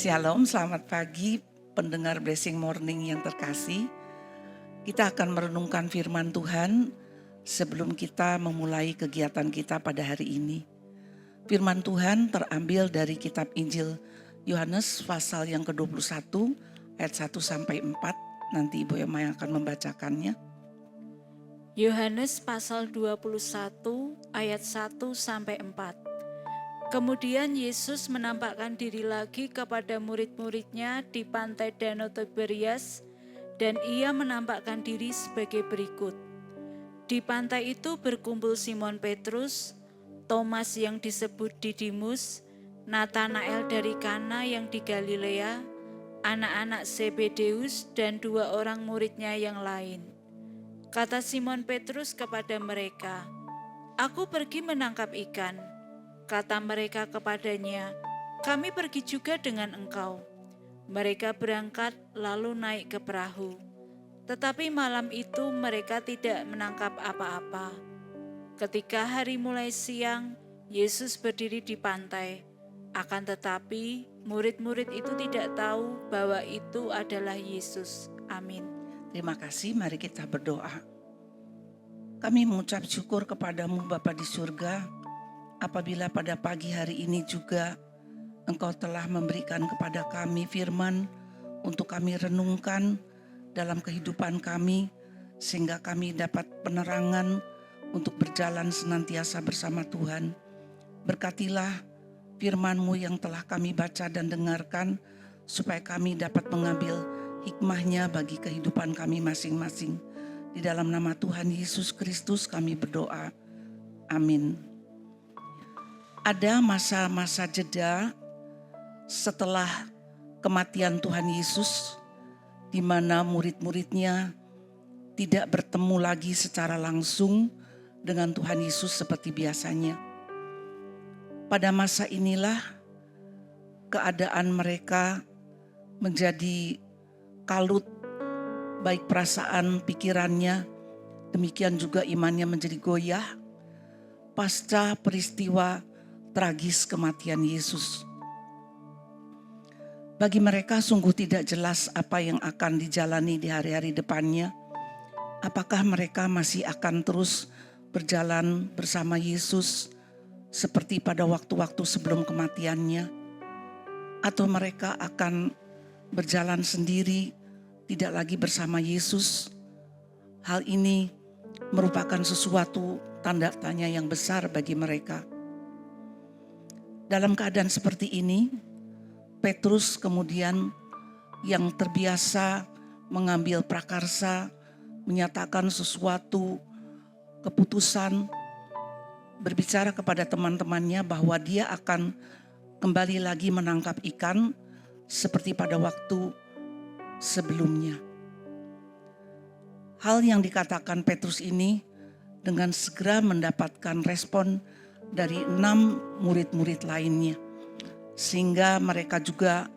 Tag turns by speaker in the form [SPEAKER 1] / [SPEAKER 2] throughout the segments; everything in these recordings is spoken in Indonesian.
[SPEAKER 1] Shalom, selamat pagi pendengar Blessing Morning yang terkasih. Kita akan merenungkan firman Tuhan sebelum kita memulai kegiatan kita pada hari ini. Firman Tuhan terambil dari kitab Injil Yohanes pasal yang ke-21 ayat 1 sampai 4. Nanti Ibu Emma yang akan membacakannya.
[SPEAKER 2] Yohanes pasal 21 ayat 1 sampai 4. Kemudian Yesus menampakkan diri lagi kepada murid-muridnya di pantai Danau Tiberias, dan ia menampakkan diri sebagai berikut. Di pantai itu berkumpul Simon Petrus, Thomas yang disebut Didimus, Natanael dari Kana yang di Galilea, anak-anak Zebedeus, dan 2 orang muridnya yang lain. Kata Simon Petrus kepada mereka, "Aku pergi menangkap ikan." Kata mereka kepadanya, "Kami pergi juga dengan engkau." Mereka berangkat lalu naik ke perahu. Tetapi malam itu mereka tidak menangkap apa-apa. Ketika hari mulai siang, Yesus berdiri di pantai. Akan tetapi murid-murid itu tidak tahu bahwa itu adalah Yesus. Amin.
[SPEAKER 1] Terima kasih, mari kita berdoa. Kami mengucap syukur kepadamu Bapa di surga, apabila pada pagi hari ini juga Engkau telah memberikan kepada kami firman untuk kami renungkan dalam kehidupan kami, sehingga kami dapat penerangan untuk berjalan senantiasa bersama Tuhan. Berkatilah firman-Mu yang telah kami baca dan dengarkan, supaya kami dapat mengambil hikmahnya bagi kehidupan kami masing-masing. Di dalam nama Tuhan Yesus Kristus kami berdoa. Amin. Ada masa-masa jeda setelah kematian Tuhan Yesus, di mana murid-muridnya tidak bertemu lagi secara langsung dengan Tuhan Yesus seperti biasanya. Pada masa inilah keadaan mereka menjadi kalut, baik perasaan, pikirannya, demikian juga imannya menjadi goyah pasca peristiwa tragis kematian Yesus. Bagi mereka sungguh tidak jelas apa yang akan dijalani di hari-hari depannya. Apakah mereka masih akan terus berjalan bersama Yesus seperti pada waktu-waktu sebelum kematiannya, atau mereka akan berjalan sendiri, tidak lagi bersama Yesus? Hal ini merupakan sesuatu tanda tanya yang besar bagi mereka. Dalam keadaan seperti ini, Petrus kemudian yang terbiasa mengambil prakarsa, menyatakan sesuatu keputusan, berbicara kepada teman-temannya bahwa dia akan kembali lagi menangkap ikan seperti pada waktu sebelumnya. Hal yang dikatakan Petrus ini dengan segera mendapatkan respon dari 6 murid-murid lainnya, sehingga mereka juga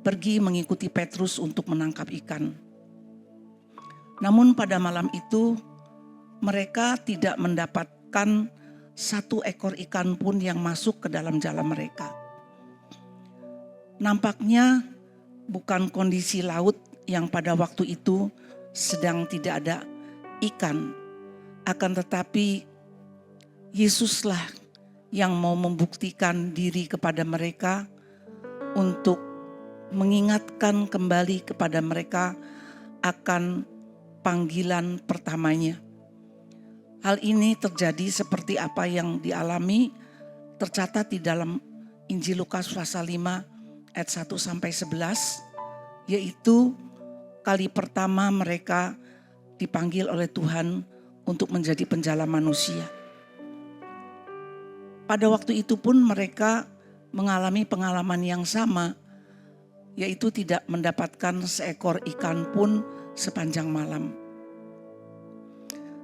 [SPEAKER 1] pergi mengikuti Petrus untuk menangkap ikan. Namun pada malam itu mereka tidak mendapatkan 1 ekor ikan pun yang masuk ke dalam jala mereka. Nampaknya bukan kondisi laut yang pada waktu itu sedang tidak ada ikan, akan tetapi Yesuslah yang mau membuktikan diri kepada mereka untuk mengingatkan kembali kepada mereka akan panggilan pertamanya. Hal ini terjadi seperti apa yang dialami tercatat di dalam Injil Lukas pasal 5 ayat 1 sampai 11, yaitu kali pertama mereka dipanggil oleh Tuhan untuk menjadi penjala manusia. Pada waktu itu pun mereka mengalami pengalaman yang sama, yaitu tidak mendapatkan seekor ikan pun sepanjang malam.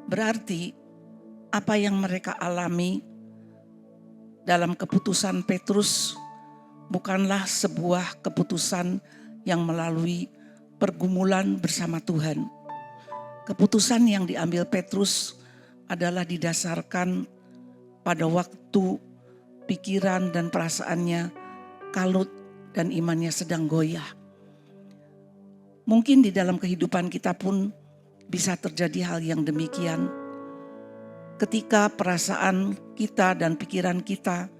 [SPEAKER 1] Berarti apa yang mereka alami dalam keputusan Petrus bukanlah sebuah keputusan yang melalui pergumulan bersama Tuhan. Keputusan yang diambil Petrus adalah didasarkan pada waktu pikiran dan perasaannya kalut dan imannya sedang goyah. Mungkin di dalam kehidupan kita pun bisa terjadi hal yang demikian. Ketika perasaan kita dan pikiran kita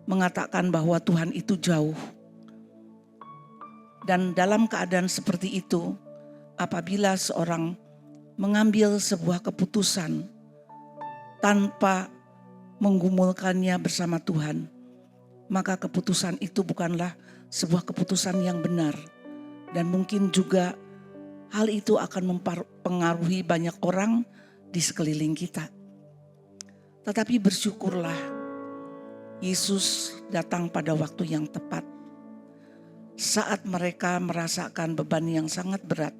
[SPEAKER 1] mengatakan bahwa Tuhan itu jauh. Dan dalam keadaan seperti itu, apabila seorang mengambil sebuah keputusan tanpa menggumulkannya bersama Tuhan, maka keputusan itu bukanlah sebuah keputusan yang benar. Dan mungkin juga hal itu akan mempengaruhi banyak orang di sekeliling kita. Tetapi bersyukurlah, Yesus datang pada waktu yang tepat. Saat mereka merasakan beban yang sangat berat.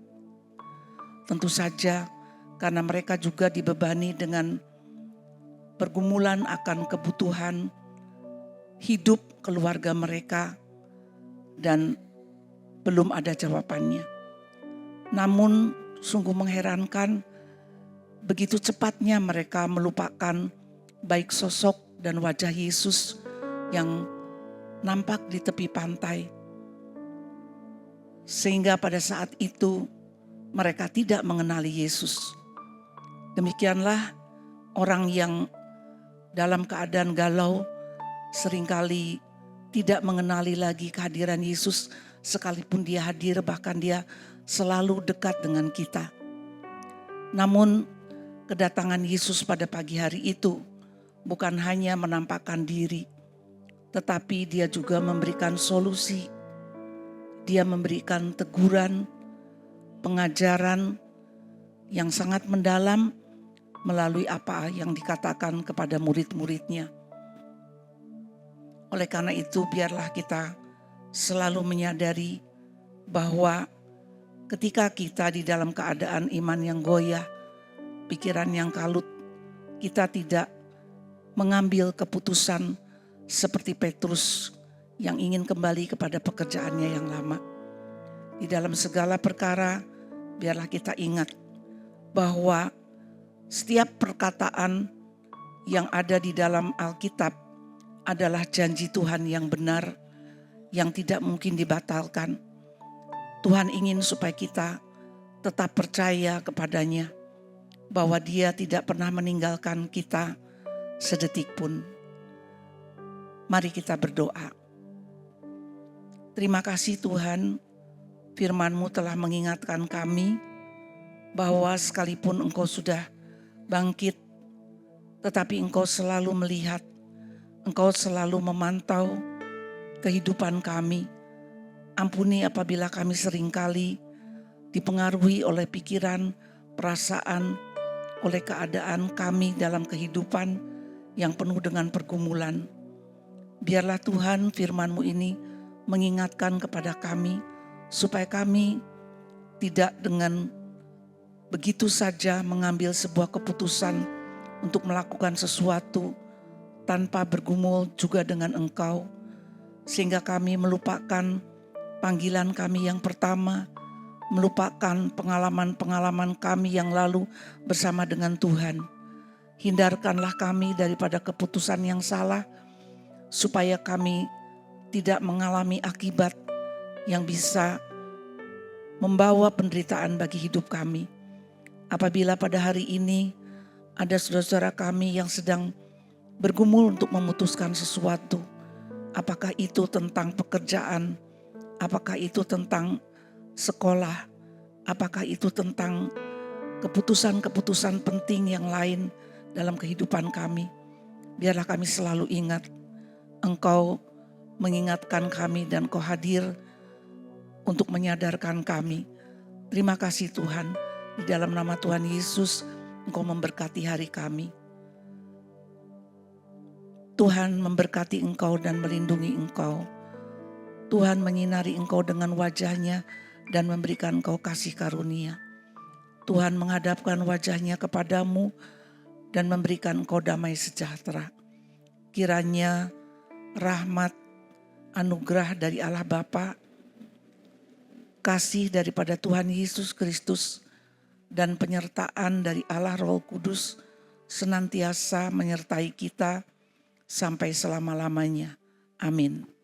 [SPEAKER 1] Tentu saja karena mereka juga dibebani dengan pergumulan akan kebutuhan hidup keluarga mereka dan belum ada jawabannya. Namun sungguh mengherankan, begitu cepatnya mereka melupakan baik sosok dan wajah Yesus yang nampak di tepi pantai. Sehingga pada saat itu mereka tidak mengenali Yesus. Demikianlah orang yang dalam keadaan galau seringkali tidak mengenali lagi kehadiran Yesus, sekalipun dia hadir, bahkan dia selalu dekat dengan kita. Namun kedatangan Yesus pada pagi hari itu bukan hanya menampakkan diri, tetapi dia juga memberikan solusi. Dia memberikan teguran, pengajaran yang sangat mendalam melalui apa yang dikatakan kepada murid-muridnya. Oleh karena itu, biarlah kita selalu menyadari bahwa ketika kita di dalam keadaan iman yang goyah, pikiran yang kalut, kita tidak mengambil keputusan seperti Petrus yang ingin kembali kepada pekerjaannya yang lama. Di dalam segala perkara, biarlah kita ingat bahwa setiap perkataan yang ada di dalam Alkitab adalah janji Tuhan yang benar, yang tidak mungkin dibatalkan. Tuhan ingin supaya kita tetap percaya kepadanya, bahwa Dia tidak pernah meninggalkan kita sedetik pun. Mari kita berdoa. Terima kasih Tuhan, firman-Mu telah mengingatkan kami bahwa sekalipun Engkau sudah bangkit, tetapi Engkau selalu melihat, Engkau selalu memantau kehidupan kami. Ampuni apabila kami seringkali dipengaruhi oleh pikiran, perasaan, oleh keadaan kami dalam kehidupan yang penuh dengan pergumulan. Biarlah Tuhan firman-Mu ini mengingatkan kepada kami, supaya kami tidak dengan begitu saja mengambil sebuah keputusan untuk melakukan sesuatu tanpa bergumul juga dengan Engkau, sehingga kami melupakan panggilan kami yang pertama, melupakan pengalaman-pengalaman kami yang lalu bersama dengan Tuhan. Hindarkanlah kami daripada keputusan yang salah, supaya kami tidak mengalami akibat yang bisa membawa penderitaan bagi hidup kami. Apabila pada hari ini ada saudara-saudara kami yang sedang bergumul untuk memutuskan sesuatu, apakah itu tentang pekerjaan, apakah itu tentang sekolah, apakah itu tentang keputusan-keputusan penting yang lain dalam kehidupan kami, biarlah kami selalu ingat Engkau mengingatkan kami dan Kau hadir untuk menyadarkan kami. Terima kasih Tuhan, di dalam nama Tuhan Yesus Engkau memberkati hari kami. Tuhan memberkati Engkau dan melindungi Engkau. Tuhan menyinari Engkau dengan wajah-Nya dan memberikan Engkau kasih karunia. Tuhan menghadapkan wajah-Nya kepadamu dan memberikan Engkau damai sejahtera. Kiranya rahmat, anugerah dari Allah Bapa, kasih daripada Tuhan Yesus Kristus, dan penyertaan dari Allah Roh Kudus senantiasa menyertai kita sampai selama-lamanya. Amin.